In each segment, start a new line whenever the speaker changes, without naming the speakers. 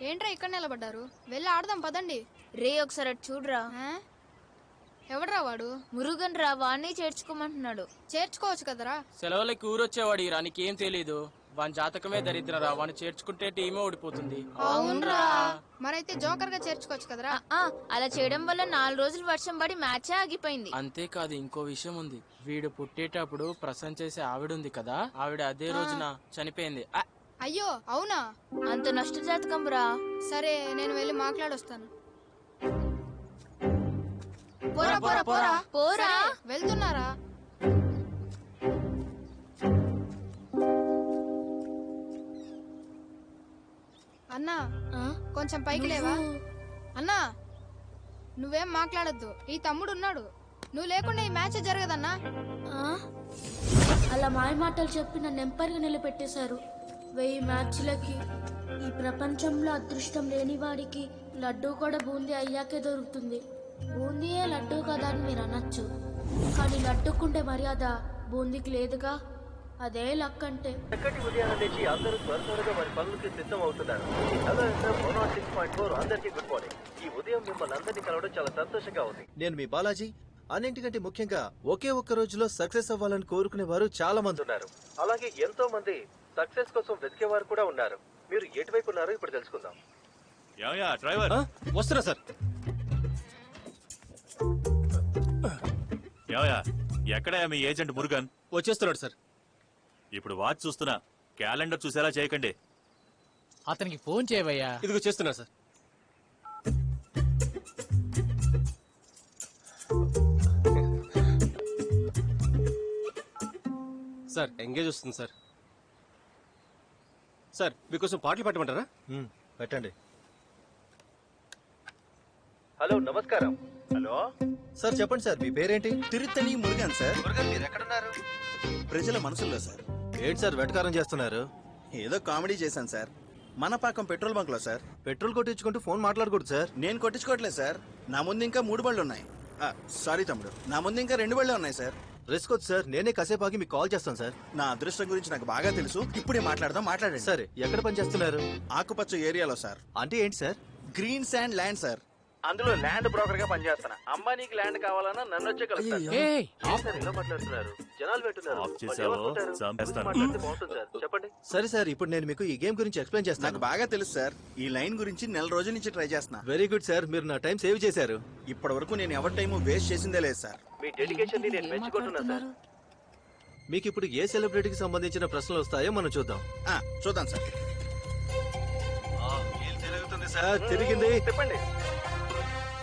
ఏంట్రా ఇక్కడ నిలబడ్డారు? వెళ్ళి ఆడదాం పదండి.
రే ఒకసారి అటు చూడరా.
ఎవడ్రా వాడు?
మురుగన్ రా, వాణ్ణి చేర్చుకోమంటున్నాడు.
చేర్చుకోవచ్చు కదరా.
సెలవులకి ఊరొచ్చేవాడు ఈ రానికేం తెలీదు. వాని జాతకమే దరిద్రరా. వాని చేర్చుకుంటే టీమే ఓడిపోతుంది.
అవునరా. మరైతే జోకర్ గా చేర్చుకోవచ్చు కదరా.
అలా చేయడం వల్ల 4 రోజులు వర్షం పడి మ్యాచే ఆగిపోయింది.
అంతేకాదు ఇంకో విషయం ఉంది. వీడు పుట్టేటప్పుడు ప్రసన్న చేసే ఆవిడుంది కదా, ఆవిడ అదే రోజున చనిపోయింది.
అయ్యో అవునా?
అంత నష్ట జాతకం రా.
సరే నేను వెళ్ళి మాట్లాడొస్తాను.
పోరా పోరా పోరా పోరా.
వెళ్తున్నారా? అన్నా కొంచెం పైకి లేవా? అన్నా నువ్వేం మాట్లాడొద్దు. ఈ తమ్ముడు ఉన్నాడు. నువ్వు లేకుండా ఈ మ్యాచ్ జరగదన్నా.
అలా మాయ మాటలు చెప్పి నన్ను ఎంపైర్గా నిలబెట్టేశారు. 1000 మ్యాచ్లకి ఈ ప్రపంచంలో అదృష్టం లేని వాడికి లడ్డూ కూడా బూందీ అయ్యాకే దొరుకుతుంది. బూందీయే లడ్డూ కదా అని మీరు అనొచ్చు, కానీ లడ్డూకుంటే మర్యాద బూందీకి లేదుగా. అదే లక్ అంటే.
చక్కటి ఉదయాన్నే లేచి అందరూ త్వరగా వారి పనులకి సిద్ధం అవుతున్నారు. హలో FM 106.4 అందరికీ గుడ్ మార్నింగ్. ఈ ఉదయం మిమ్మల్ని అందరినీ కలవడం చాలా సంతోషంగా ఉంది.
నేను మీ బాలాజీ. అన్నింటికంటే ముఖ్యంగా ఒకే ఒక్క రోజులో సక్సెస్ అవ్వాలని కోరుకునే వారు చాలా మంది ఉన్నారు.
అలాగే ఎంతో మంది సక్సెస్ కోసం వెతికేవారు కూడా ఉన్నారు. మీరు ఎటువైపు ఉన్నారో ఇప్పుడు తెలుసుకుందాం.
డ్రైవర్
వస్తున్నా సార్.
ఎక్కడా మీ ఏజెంట్ మురుగన్?
వచ్చేస్తున్నాడు సార్.
ఇప్పుడు వాచ్ చూస్తున్నా, క్యాలెండర్ చూసేలా చేయకండి.
అతనికి ఫోన్ చేయవయ్యా.
ఇదిగో చేస్తున్నా సార్. సార్ ఎంగేజ్ వస్తుంది సార్. సార్ మీకోసం పాటలు పెట్టమంటారా? పెట్టండి.
హలో నమస్కారం. హలో
సార్ చెప్పండి సార్, మీ పేరేంటి?
తిరుత్తని మురుగన్ సార్.
మురుగన్, మీరు ఎక్కడున్నారు?
ప్రజల మనసుల్లో సార్.
ఏంటి సార్ వెటకారం చేస్తున్నారు?
ఏదో కామెడీ చేశాను సార్. మనపాకం పెట్రోల్ బంక్ లో సార్.
పెట్రోల్ కొట్టించుకుంటూ ఫోన్ మాట్లాడకూడదు సార్.
నేను కొట్టించుకోవట్లేదు సార్. నా ముందు ఇంకా 3 బళ్ళు ఉన్నాయి. సారీ తమ్ముడు, నా ముందు ఇంకా 2 బళ్ళే ఉన్నాయి సార్.
రిస్క్ వద్దు సార్, నేనే కాసేపు ఆగి మీకు కాల్ చేస్తాను సార్.
నా అదృష్టం గురించి నాకు బాగా తెలుసు. ఇప్పుడే మాట్లాడదాం. మాట్లాడండి.
సరే, ఎక్కడ పని చేస్తున్నారు?
ఆకుపచ్చ ఏరియాలో సార్.
అంటే ఏంటి sir?
Green sand land sir. అందులో ల్యాండ్ బ్రోకర్ గా పనిచేస్తాను. అంబానీకి ల్యాండ్ కావాలన్నా నన్ను వచ్చే కలుస్తారు.
ఇలా మాట్లాడుతున్నారు. జనాలు పెట్టున్నారు.
ఆఫ్ చేసావో చంపేస్తాను.
బాగుంటుంది సార్. చెప్పండి.
సరే సార్, ఇప్పుడు నేను మీకు ఈ గేమ్ గురించి ఎక్స్ప్లెయిన్
నాకు
చేస్తాను.
బాగా తెలుసు సార్. ఈ లైన్ గురించి 4 రోజుల నుంచి ట్రై చేస్తున్నా.
వెరీ గుడ్ సార్, మీరు నా టైం సేవ్ చేశారు.
ఇప్పటి వరకు నేను ఎవరి టైం వేస్ట్ చేసిందే లేదు సార్.
మీ డెడికేషన్ ని నేను మెచ్చుకుంటున్నా సార్.
మీకు ఇప్పుడు ఏ సెలబ్రిటీకి సంబంధించిన ప్రశ్నలు వస్తాయో మనం చూద్దాం.
చూద్దాం సార్.
తిరుగుతుంది సార్. తిరిగింది.
చెప్పండి.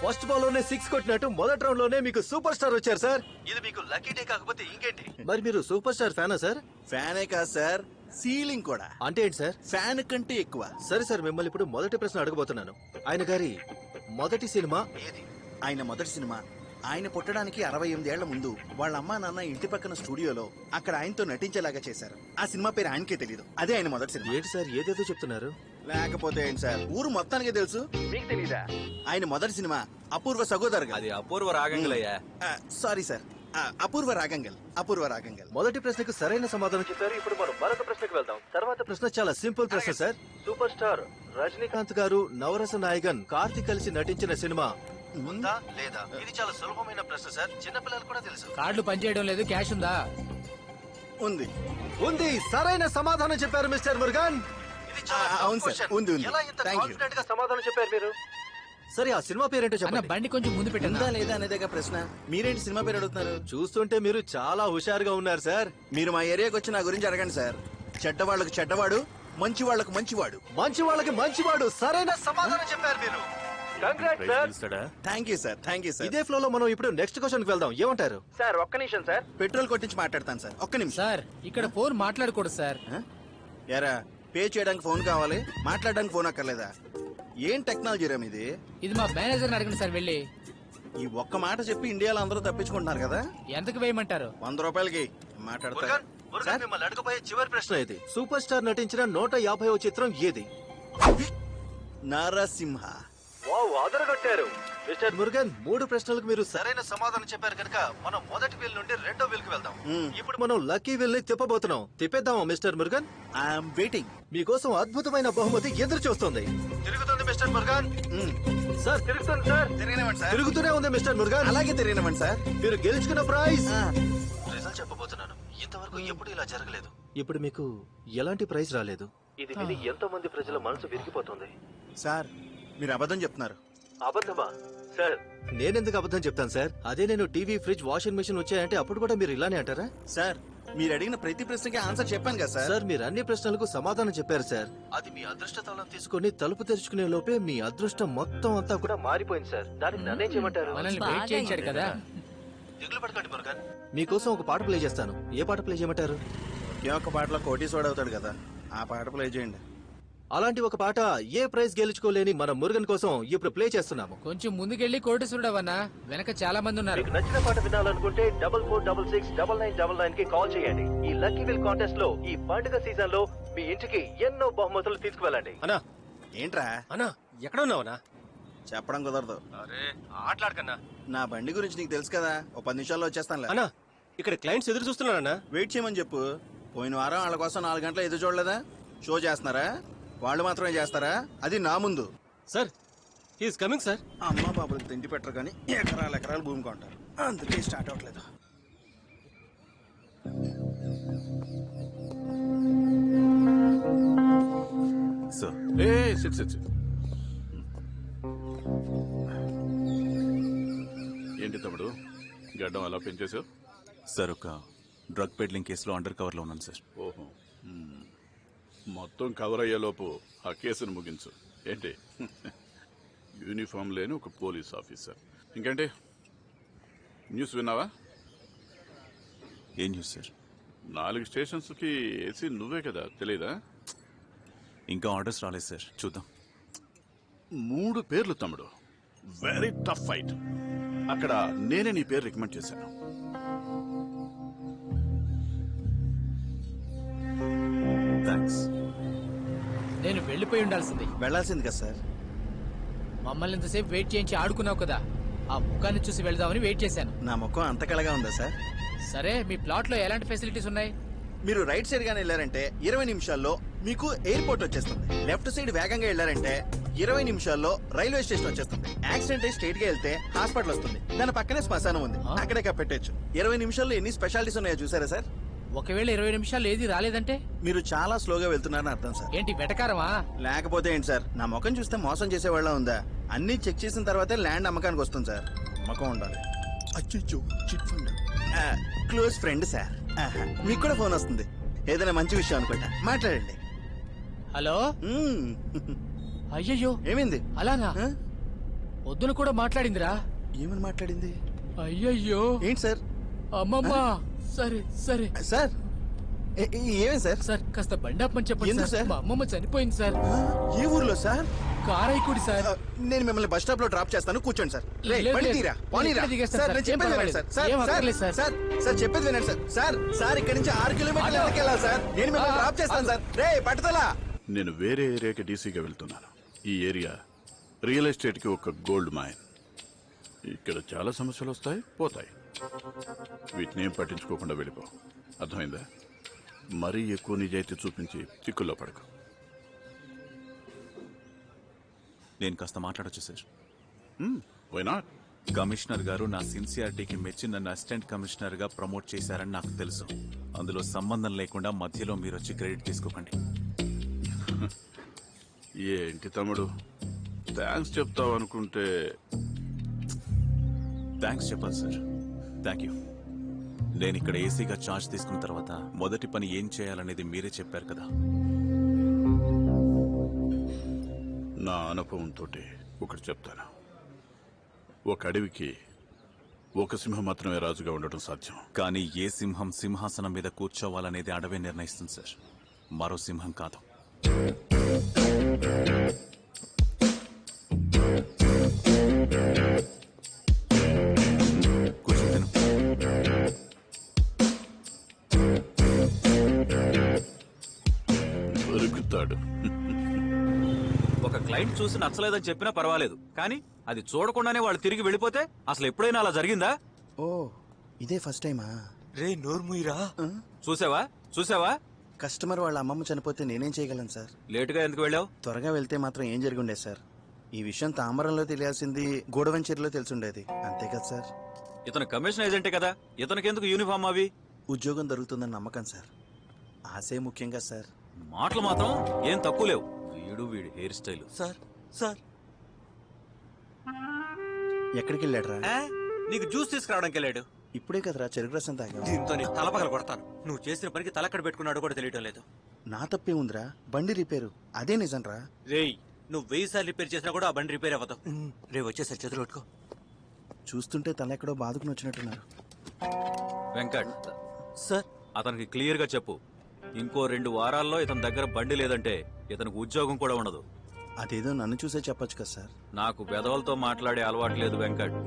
ఫస్ట్ బాల్ లోనే 6 కొట్టినట్టు మొదటి రౌండ్ లోనే మీకు సూపర్ స్టార్ వచ్చారు సార్. ఇది మీకు లక్కీ డే కాకపోతే ఇంకేంటి? మరి మీరు సూపర్ స్టార్ ఫ్యానా సార్?
ఫ్యానే కాదు సార్, సీలింగ్ కూడా.
అంటే ఏంటి సార్?
ఫ్యాన్ కంటే ఎక్కువ.
సరే సార్, మిమ్మల్ని ఇప్పుడు మొదటి ప్రశ్న అడగబోతున్నాను. ఆయన గారి మొదటి సినిమా ఏది?
ఆయన మొదటి సినిమా ఆయన పుట్టడానికి 68 ఏళ్ల ముందు వాళ్ళ అమ్మా నాన్న ఇంటి పక్కన స్టూడియోలో అక్కడ ఆయనతో నటించేలాగా చేశారు. ఆ సినిమా పేరు ఆయనకే తెలియదు. అదే ఆయన మొదటి సినిమా.
ఏంటి సార్ ఏదేదో చెప్తున్నారు?
లేకపోతే ఏంటి సార్, ఊరు మొత్తానికి తెలుసు, మీకు తెలీదా? ఆయన మొదటి సినిమా అపూర్వ సహోదరుగా.
అది అపూర్వ రాగంగలయ్యా.
సారీ సార్, అపూర్వ రాగంగల్. అపూర్వ రాగంగల్.
మొదటి ప్రశ్నకు సరైన సమాధానం
చెప్పారు. ఇప్పుడు మనం మరొక ప్రశ్నకు వెళ్దాం. తర్వాత
ప్రశ్న చాలా సింపుల్ ప్రశ్న సార్.
సూపర్ స్టార్
రజనీకాంత్ గారు నవరస నాయకన్ కార్తీక్ కలిసి నటించిన సినిమా ఉందా లేదా? ఇది చాలా సులభమైన ప్రశ్న సార్, చిన్నపిల్లలు కూడా తెలుసు.
కార్డులు పనిచేయడం లేదు, క్యాష్ ఉందా?
ఉంది.
ఉంది. సరైన సమాధానం చెప్పారు మిస్టర్ మురుగన్.
అవును సార్, ఉంది ఉంది.
ఎలా ఇంత
థాంక్యూ.
కాన్ఫిడెంట్ గా
సమాధానం చెప్పారు మీరు.
సరే, ఆ సినిమా పేరేంటో చెప్పండి.
బండి కొంచెం ముందు
ఉందా
పెట్టండి.
లేదా అనేదేగా ప్రశ్న. మీరేంటి సినిమా పేరు అడుగుతున్నారు?
చూస్తుంటే మీరు చాలా హుషారుగా ఉన్నారు సార్.
మీరు మా ఏరియాకి వచ్చి నా గురించి అడగండి సార్. చెడ్డవాళ్లకు చెడ్డవాడు, మంచి వాళ్లకు మంచివాడు.
మంచి వాళ్ళకి మంచివాడు. సరైన సమాధానం చెప్పారు మీరు.
Thank you sir, thank you sir.
ఇదే ఫ్లో లో మనం ఇప్పుడు నెక్స్ట్ క్వశ్చన్ కి వెళ్దాం. ఏమంటారు
సార్? ఒక్క నిమిషం సార్,
పెట్రోల్ కొట్టించి మాట్లాడతాను సార్. ఒక్క నిమిషం
సార్, ఇక్కడ ఫోన్ మాట్లాడకూడదు సార్.
ఎరా, పే చేయడానికి ఫోన్ కావాలి, మాట్లాడడానికి ఫోన్ అక్కర్లేదా? ఏం టెక్నాలజీ రా మీది?
ఇది మా మేనేజర్ అడగండి సార్ వెళ్ళి.
ఈ ఒక్క మాట చెప్పి ఇండియాలో అందరూ తప్పించుకుంటున్నారు కదా.
ఎంతకు వేయమంటారు?
100 రూపాయలకి మాట్లాడతారు.
మిమ్మల్ని అడగబోయే చివరి ప్రశ్న ఇది. సూపర్ స్టార్ నటించిన 150వ చిత్రం ఏది?
నరసింహ.
ఆదరగొట్టారు
మిస్టర్ మురుగన్. 3 ప్రశ్నలకు మీరు సరైన సమాధానం చెప్పారు కనుక మనం మొదటి వీల్ నుండి రెండో వీల్ కి వెళ్దాం. ఇప్పుడు మనం లక్కీ వీల్ ని తిప్పబోతున్నాం. తిప్పేద్దామా మిస్టర్ మురుగన్?
I'm waiting.
మీకోసం అద్భుతమైన బహుమతి ఎదురు చూస్తుంది. తిరుగుతుంది ఉంది మిస్టర్ మురుగన్. సార్
తిరుగుతుంది సార్.
తిరగనివ్వండి సార్.
తిరుగుతూనే ఉంది మిస్టర్ మురుగన్.
అలాగే తిరగనివ్వండి సార్.
మీరు గెలుచుకున్న ప్రైజ్ రిజల్ట్ చెప్పబోతున్నాను. ఇంతవరకు ఎప్పుడు ఇలా జరగలేదు. ఇప్పుడు మీకు ఎలాంటి ప్రైజ్ రాలేదు.
ఇది విని ఎంతో మంది ప్రజల మనసు విరిగిపోతుంది.
సార్ మీరు అబద్ధం చెప్తున్నారు.
అబద్ధమా సార్?
నేనెందుకు అబద్ధం చెప్తాను సార్? అదే నేను టీవీ, ఫ్రిడ్జ్, వాషింగ్ మెషిన్ వచ్చాయంటే అప్పుడు కూడా మీరు ఇలానే అంటారా?
సార్ మీరు అడిగిన ప్రతి ప్రశ్నకి ఆన్సర్ చెప్పాను కదా సార్.
సార్ మీరు అన్ని ప్రశ్నలకు సమాధానం చెప్పారు సార్. అది మీ అదృష్ట తాళం తీసుకొని తలుపు తెరుచుకునే లోపే మీ అదృష్టం మొత్తం అంతా కూడా
మారిపోయింది సార్. దానికి నన్నేం చేయమంటారు?
మనల్ని వెయిట్ చేయించాడు కదా.
దిగులు పడకండి మురుగన్. మీకోసం ఒక పాట ప్లే చేస్తాను. ఏ పాట ప్లే చేయమంటారు?
ఒకే ఒక పాటలో కోటీశ్వరుడు అవుతాడు కదా, ఆ పాట ప్లే చేయండి.
అలాంటి ఒక పాట ఏ ప్రైజ్ గెలుచుకోలేని మన మురుగన్ కోసం ఇప్పుడు ప్లే చేస్తున్నాము.
కొంచెం ముందుకెళ్ళి కోటేశ్వరుడు అవన్నా, వెనక చాలా మంది ఉన్నారు.
మీకు నచ్చిన పాట వినాలనుకుంటే 44666999 కి కాల్ చేయండి. ఈ లక్కీ విల్ కాంటెస్ట్ లో ఈ పండుగ సీజన్ లో మీ ఇంటికి ఎన్నో బహుమతులు తీసుకువెళ్ళండి.
అన్నా ఏంట్రా
అన్నా ఎక్కడ ఉన్నావనా?
చెప్పడం కుదరదు.
అరే ఆటలాడకన్నా.
నా బండి గురించి నీకు తెలుసు కదా, ఓ 10 నిమిషాల్లో వచ్చేస్తానులే.
అన్నా ఇక్కడ క్లయింట్స్ ఎదురు చూస్తున్నారన్నా.
వెయిట్ చేయమని చెప్పు. పోయిన వారం వాళ్ళ కోసం 4 గంటలు ఎదురు చూడలేదా? షో చేస్తున్నారా? వాళ్ళు మాత్రమే చేస్తారా? అది నా ముందు.
Sir he's coming sir.
అమ్మా బాబులకు తిండి పెట్టరు కానీ ఎకరాలు ఎకరాలు భూమి కొంటారు, అందుకే స్టార్ట్ అవ్వట్లేదు.
సార్
ఏంటి తమ్ముడు గడ్డం అలా పెంచేసావు?
సార్ ఒక డ్రగ్ పెడ్లింగ్ కేసులో అండర్ కవర్ లో ఉన్నాను సార్.
ఓహో, మొత్తం కవర్ అయ్యేలోపు ఆ కేసును ముగించు. ఏంటి యూనిఫామ్ లేని ఒక పోలీస్ ఆఫీసర్. ఇంకేంటి న్యూస్ విన్నావా?
ఏం న్యూస్ సార్?
4 స్టేషన్స్ కి ఏసీ నువ్వే కదా, తెలీదా?
ఇంకా ఆర్డర్స్ రాలేదు సార్, చూద్దాం.
3 పేర్లు తమ్ముడు, వెరీ టఫ్ ఫైట్. అక్కడ నేనే నీ పేరు రికమెండ్ చేశాను.
థ్యాంక్స్.
నేను వెళ్ళిపోయి ఉండాల్సింది.
వెళ్లాల్సింది కదా సార్.
మమ్మల్ని ఇంతసేపు వెయిట్ చేయించి ఆడుకున్నావు కదా, ఆ ముఖాన్ని చూసి వెళ్దామని వెయిట్ చేశాను.
నా ముఖం అంత కళగా ఉందా సార్?
సరే, మీ ప్లాట్ లో ఎలాంటి ఫెసిలిటీస్ ఉన్నాయి?
మీరు రైట్ సైడ్ గానే వెళ్ళారంటే 20 నిమిషాల్లో మీకు ఎయిర్పోర్ట్ వచ్చేస్తుంది. లెఫ్ట్ సైడ్ వేగంగా వెళ్ళారంటే 20 నిమిషాల్లో రైల్వే స్టేషన్ వచ్చేస్తుంది. యాక్సిడెంట్ అయి స్ట్రైట్ గా వెళ్తే హాస్పిటల్ వస్తుంది. దాని పక్కనే శ్మశానం ఉంది, అక్కడే కప్పెట్టచ్చు. 20 నిమిషాల్లో ఎన్ని స్పెషాలిటీస్ ఉన్నాయో చూసారా సార్?
ఒకవేళ 20 నిమిషాలు ఏది రాలేదంటే?
మీరు చాలా స్లోగా వెళ్తున్నారని అర్థం సార్.
ఏంటి వెటకారమా?
లేకపోతే ఏంటి సార్, నా ముఖం చూస్తే మోసం చేసేవాళ్ళ ఉందా? అన్ని చెక్ చేసిన తర్వాతే ల్యాండ్ అమ్మకానికి వస్తుంది సార్. నమ్మకం ఉండాలి. అచ్చో chit fund. Close friend sir. మీకు కూడా ఫోన్ వస్తుంది, ఏదైనా మంచి విషయం అనుకుంటా, మాట్లాడండి.
హలో. అయ్యయ్యో,
ఏమైంది?
అలానా? వద్దున కూడా మాట్లాడిందిరా.
ఏమని మాట్లాడింది?
అయ్యయ్యో.
ఏంటి సార్?
అమ్మమ్మ. సరే సరే
సార్, ఏమేం సార్?
సార్ కాస్త బండి ఆపమని చెప్పండి
ఎందుకు
సార్.
సార్?
మా అమ్మమ్మ చనిపోయింది సార్.
ఏ ఊర్లో సార్?
కారైకుడి సార్.
నేను మిమ్మల్ని బస్ స్టాప్ లో డ్రాప్ చేస్తాను, కూర్చోండి సార్. రేయ్,
లేదు,
బండి
లేదు.
తీరా, పోనీరా.
ఇక్కడే దిగేస్తాను
సార్,
సార్.
నేను చెప్పేది
ఏం
వినండి సార్. సార్,
ఏం
సార్,
అక్కర్లేదు సార్.
సార్, సార్, చెప్పేది వినండి సార్. సార్, సార్, ఇక్కడి నుంచి 6 కిలోమీటర్లు వెనక్కి వెళ్ళాలి సార్. నేను మిమ్మల్ని డ్రాప్ చేస్తాను సార్. రే పట్టుదలా.
నేను వేరే ఏరియాకి డీసీగా వెళ్తున్నాను. ఈ ఏరియా రియల్ ఎస్టేట్ కి ఒక గోల్డ్ మైన్. ఇక్కడ చాలా సమస్యలు వస్తాయి, పోతాయి. వీటిని ఏం పట్టించుకోకుండా వెళ్ళిపో, అర్థమైందా? మరీ ఎక్కువ నిజాయితీ చూపించి చిక్కుల్లో పడకు.
నేను కాస్త మాట్లాడొచ్చు సార్?
Why not?
కమిషనర్ గారు నా సిన్సియారిటీకి మెచ్చి నన్ను అసిస్టెంట్ కమిషనర్ గా ప్రమోట్ చేశారని నాకు తెలుసు. అందులో సంబంధం లేకుండా మధ్యలో మీరు వచ్చి క్రెడిట్ తీసుకోకండి.
ఏంటి తమ్ముడు, థ్యాంక్స్ చెప్తావు అనుకుంటే.
థ్యాంక్స్ చెప్పాలి సార్. Thank you. నేను ఇక్కడ ఏసీగా ఛార్జ్ తీసుకున్న తర్వాత మొదటి పని ఏం చేయాలనేది మీరే చెప్పారు కదా.
నా అనుభవంతో ఒకటి చెప్తాను. ఒక అడవికి ఒక సింహం మాత్రమే రాజుగా ఉండటం సాధ్యం.
కానీ ఏ సింహం సింహాసనం మీద కూర్చోవాలనేది అడవే నిర్ణయిస్తుంది సార్, మరో సింహం కాదు. కూర్చోను.
దొరుకుతాడు.
ఒక క్లయింట్ చూసి నచ్చలేదని చెప్పినా పర్వాలేదు, కానీ అది చూడకుండానే వాళ్ళు తిరిగి వెళ్ళిపోతే అసలు ఎప్పుడైనా అలా జరిగిందా?
ఓ, ఇదే ఫస్ట్ టైమా?
రే నోర్ముయిరా. చూసావా చూసావా?
కస్టమర్ వాళ్ళ అమ్మమ్మ చనిపోతే నేనేం చేయగలను సార్?
లేటుగా ఎందుకు వెళ్ళావు?
త్వరగా వెళ్తే మాత్రం ఏం జరిగి ఉండేది సార్? ఈ విషయం తామరంలో తెలియాల్సింది గూడవెంచర్లో తెలుసుండేది అంతే కదా సార్.
ఇతను కమిషన్ ఏజెంటే కదా, ఇతనికి ఎందుకు యూనిఫామ్ అవి?
ఉద్యోగం దొరుకుతుందని నమ్మకం సార్, ఆశే ముఖ్యంగా సార్.
మాటలు మాత్రం ఏం తక్కువ లేవు. వీడి హెయిర్ స్టైల్.
సార్ సార్
ఎక్కడికి వెళ్ళాడురా?
నీకు జ్యూస్ తీసుకురావడానికి వెళ్ళాడు.
ఇప్పుడే కదరా చెరుకు రసం తాగా.
దీంతో నీ తల పగల కొడతాను. నువ్వు చేసిన పనికి తలక్కడ పెట్టుకున్నాడు కూడా తెలియటం లేదు.
నా తప్పే ఉందిరా, బండి రిపేరు, అదే నిజం రా.
రేయ్, నువ్వు 1000 సార్లు రిపేర్ చేసినా కూడా ఆ బండి రిపేర్ అవ్వదు. రేపు వచ్చేసరి చేతులు పట్టుకో.
చూస్తుంటే తల ఎక్కడో బాదుకుని వచ్చినట్టున్నారు.
వెంకట్
సార్,
అతనికి క్లియర్ గా చెప్పు, ఇంకో 2 వారాల్లో ఇతని దగ్గర బండి లేదంటే ఇతనికి ఉద్యోగం కూడా ఉండదు.
అదేదో నన్ను చూసే చెప్పొచ్చు కదా సార్.
నాకు పెదవులతో మాట్లాడే అలవాటు లేదు వెంకట్.